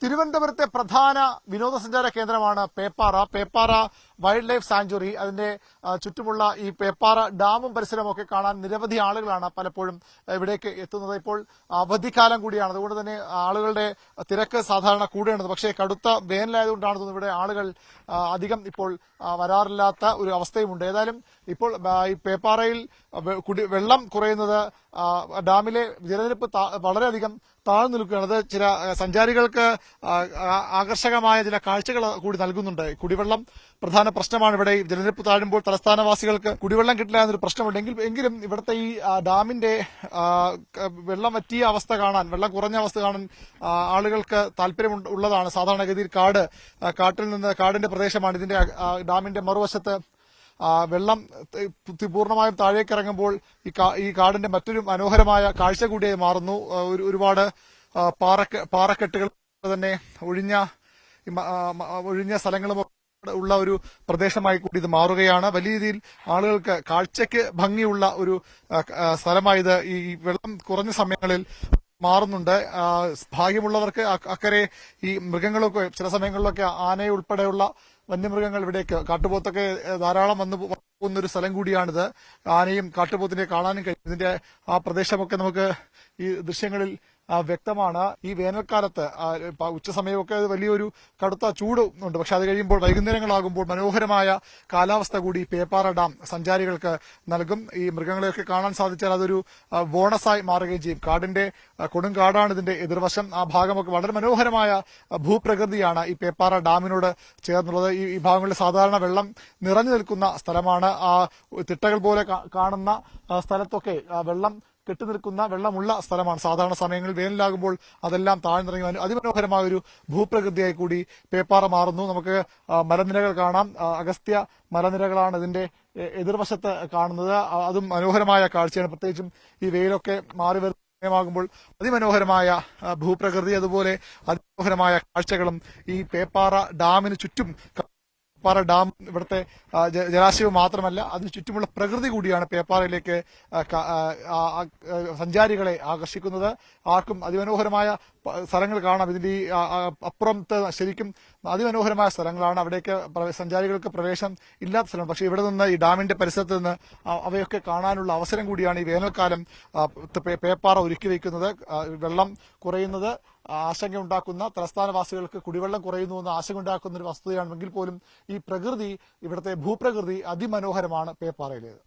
തിരുവനന്തപുരത്തെ പ്രധാന വിനോദസഞ്ചാര കേന്ദ്രമാണ് പേപ്പാറ വൈൽഡ് ലൈഫ് സാങ്ച്വറി. അതിന്റെ ചുറ്റുമുള്ള ഈ പേപ്പാറ ഡാമും പരിസരവും ഒക്കെ കാണാൻ നിരവധി ആളുകളാണ് പലപ്പോഴും ഇവിടേക്ക് എത്തുന്നത്. ഇപ്പോൾ അവധിക്കാലം കൂടിയാണ്, അതുകൊണ്ട് തന്നെ ആളുകളുടെ തിരക്ക് സാധാരണ കൂടേണ്ടത്. പക്ഷേ കടുത്ത വേനലായതുകൊണ്ടാണ് തോന്നുന്നത് ഇവിടെ ആളുകൾ അധികം ഇപ്പോൾ വരാറില്ലാത്ത ഒരു അവസ്ഥയുമുണ്ട്. ഏതായാലും ഇപ്പോൾ ഈ പേപ്പാറയിൽ വെള്ളം കുറയുന്നത് ഡാമിലെ ജലനിരപ്പ് വളരെയധികം താഴ്ന്നു നിൽക്കുകയാണ്. അത് ചില സഞ്ചാരികൾക്ക് ആകർഷകമായ ചില കാഴ്ചകൾ കൂടി നൽകുന്നുണ്ട്. കുടിവെള്ളം പ്രധാന പ്രശ്നമാണ്. ഇവിടെ ജലനിരപ്പ് താഴുമ്പോൾ തലസ്ഥാനവാസികൾക്ക് കുടിവെള്ളം കിട്ടില്ല എന്നൊരു പ്രശ്നമുണ്ട്. എങ്കിലും ഇവിടുത്തെ ഈ ഡാമിന്റെ വെള്ളം വറ്റിയ അവസ്ഥ കാണാൻ, വെള്ളം കുറഞ്ഞ അവസ്ഥ കാണാൻ ആളുകൾക്ക് താല്പര്യം ഉള്ളതാണ്. സാധാരണഗതിയിൽ കാടിന്റെ പ്രദേശമാണ്. ഇതിന്റെ ഡാമിന്റെ മറുവശത്ത് വെള്ളം പൂർണ്ണമായും താഴേക്ക് ഇറങ്ങുമ്പോൾ ഈ കാടിന്റെ മറ്റൊരു മനോഹരമായ കാഴ്ച കൂടിയായി മാറുന്നു. ഒരുപാട് പാറക്കെട്ടുകൾ തന്നെ ഒഴിഞ്ഞ സ്ഥലങ്ങളും ഉള്ള ഒരു പ്രദേശമായി കൂടി ഇത് മാറുകയാണ്. വലിയ രീതിയിൽ ആളുകൾക്ക് കാഴ്ചയ്ക്ക് ഭംഗിയുള്ള ഒരു സ്ഥലമായത് ഈ വെള്ളം കുറഞ്ഞ സമയങ്ങളിൽ മാറുന്നുണ്ട്. ഭാഗ്യമുള്ളവർക്ക് അക്കരെ ഈ മൃഗങ്ങളൊക്കെ ചില സമയങ്ങളിലൊക്കെ ആനയെ ഉൾപ്പെടെയുള്ള വന്യമൃഗങ്ങൾ ഇവിടേക്ക്, കാട്ടുപോത്തൊക്കെ ധാരാളം വന്നു പോകുന്നൊരു സ്ഥലം കൂടിയാണിത്. ആനയും കാട്ടുപോത്തിനെ കാണാനും കഴിയും. ഇതിന്റെ ആ പ്രദേശമൊക്കെ നമുക്ക് ഈ ദൃശ്യങ്ങളിൽ വ്യക്തമാണ്. ഈ വേനൽക്കാലത്ത് ഉച്ചസമയമൊക്കെ വലിയൊരു കടുത്ത ചൂട് ഉണ്ട്. പക്ഷെ അത് കഴിയുമ്പോൾ വൈകുന്നേരങ്ങളാകുമ്പോൾ മനോഹരമായ കാലാവസ്ഥ കൂടി പേപ്പാറ ഡാം സഞ്ചാരികൾക്ക് നൽകും. ഈ മൃഗങ്ങളെയൊക്കെ കാണാൻ സാധിച്ചാൽ അതൊരു ബോണസായി മാറുകയും ചെയ്യും. കൊടുങ്കാടാണ് ഇതിന്റെ എതിർവശം. ആ ഭാഗമൊക്കെ വളരെ മനോഹരമായ ഭൂപ്രകൃതിയാണ് ഈ പേപ്പാറ ഡാമിനോട് ചേർന്നുള്ളത്. ഈ ഭാഗങ്ങളിൽ സാധാരണ വെള്ളം നിറഞ്ഞു നിൽക്കുന്ന സ്ഥലമാണ്. ആ തിട്ടകൾ പോലെ കാണുന്ന സ്ഥലത്തൊക്കെ വെള്ളം കെട്ടിനിൽക്കുന്ന വെള്ളമുള്ള സ്ഥലമാണ്. സാധാരണ സമയങ്ങളിൽ വേനലാകുമ്പോൾ അതെല്ലാം താഴ്ന്നിറങ്ങി അതിമനോഹരമായ ഒരു ഭൂപ്രകൃതിയായി കൂടി പേപ്പാറ മാറുന്നു. നമുക്ക് മലനിരകൾ കാണാം. അഗസ്ത്യ മലനിരകളാണ് ഇതിന്റെ എതിർവശത്ത് കാണുന്നത്. അതും മനോഹരമായ കാഴ്ചയാണ്. പ്രത്യേകിച്ചും ഈ വെയിലൊക്കെ മാറി വരുന്ന സമയമാകുമ്പോൾ അതിമനോഹരമായ ഭൂപ്രകൃതി, അതുപോലെ അതിമനോഹരമായ കാഴ്ചകളും ഈ പേപ്പാറ ഡാമിന് ചുറ്റും. പേപ്പാറ ഡാം ഇവിടുത്തെ ജലാശയവും മാത്രമല്ല, അതിന് ചുറ്റുമുള്ള പ്രകൃതി കൂടിയാണ് പേപ്പാറയിലേക്ക് സഞ്ചാരികളെ ആകർഷിക്കുന്നത്. ആർക്കും അതിമനോഹരമായ സ്ഥലങ്ങൾ കാണാം. ഇതിന്റെ ഈ അപ്പുറത്ത് ശരിക്കും അതിമനോഹരമായ സ്ഥലങ്ങളാണ്. അവിടേക്ക് സഞ്ചാരികൾക്ക് പ്രവേശനം ഇല്ലാത്ത സ്ഥലം. പക്ഷേ ഇവിടെ നിന്ന് ഈ ഡാമിന്റെ പരിസരത്ത് നിന്ന് അവയൊക്കെ കാണാനുള്ള അവസരം കൂടിയാണ് ഈ വേനൽക്കാലം പേപ്പാറ ഒരുക്കി വയ്ക്കുന്നത്. വെള്ളം കുറയുന്നത് ആശങ്കയുണ്ടാക്കുന്ന, തലസ്ഥാനവാസികൾക്ക് കുടിവെള്ളം കുറയുന്നുവെന്ന് ആശങ്കയുണ്ടാക്കുന്ന ഒരു വസ്തുതയാണെങ്കിൽ പോലും ഈ പ്രകൃതി, ഇവിടുത്തെ ഭൂപ്രകൃതി അതിമനോഹരമാണ് പേപ്പാറയിലേത്.